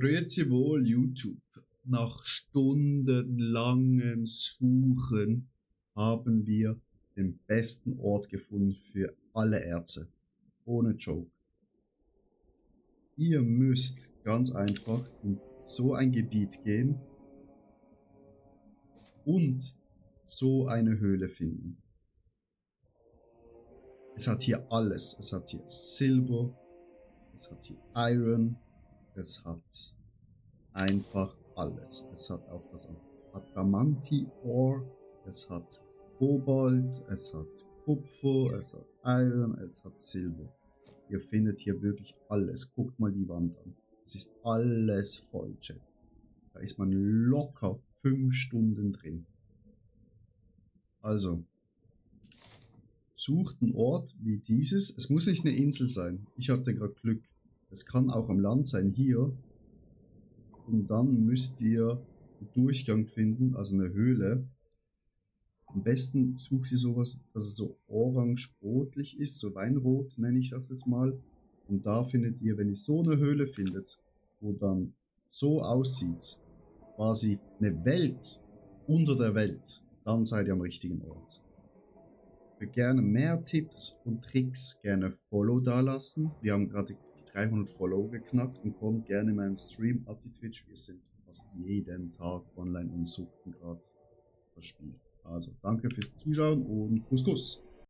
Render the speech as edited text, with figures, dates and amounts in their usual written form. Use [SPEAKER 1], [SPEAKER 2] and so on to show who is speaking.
[SPEAKER 1] Grüezi wohl, YouTube. Nach stundenlangem Suchen haben wir den besten Ort gefunden für alle Erze. Ohne Joke. Ihr müsst ganz einfach in so ein Gebiet gehen und so eine Höhle finden. Es hat hier alles. Es hat hier Silber, es hat hier Iron, es hat einfach alles. Es hat auch das Adamanti-Ore, es hat Kobalt, es hat Kupfer, es hat Iron, es hat Silber. Ihr findet hier wirklich alles. Guckt mal die Wand an. Es ist alles voll, Chat. Da ist man locker 5 Stunden drin. Also, sucht einen Ort wie dieses. Es muss nicht eine Insel sein. Ich hatte gerade Glück. Es kann auch am Land sein, hier. Und dann müsst ihr einen Durchgang finden, also eine Höhle. Am besten sucht ihr sowas, dass es so orange-rotlich ist, so weinrot nenne ich das jetzt mal. Und da findet ihr, wenn ihr so eine Höhle findet, wo dann so aussieht, quasi eine Welt unter der Welt, dann seid ihr am richtigen Ort. Für gerne mehr Tipps und Tricks gerne Follow dalassen. Wir haben gerade die 300 Follow geknackt und kommt gerne in meinem Stream auf die Twitch. Wir sind fast jeden Tag online und suchten gerade das Spiel. Also danke fürs Zuschauen und Kuss Kuss.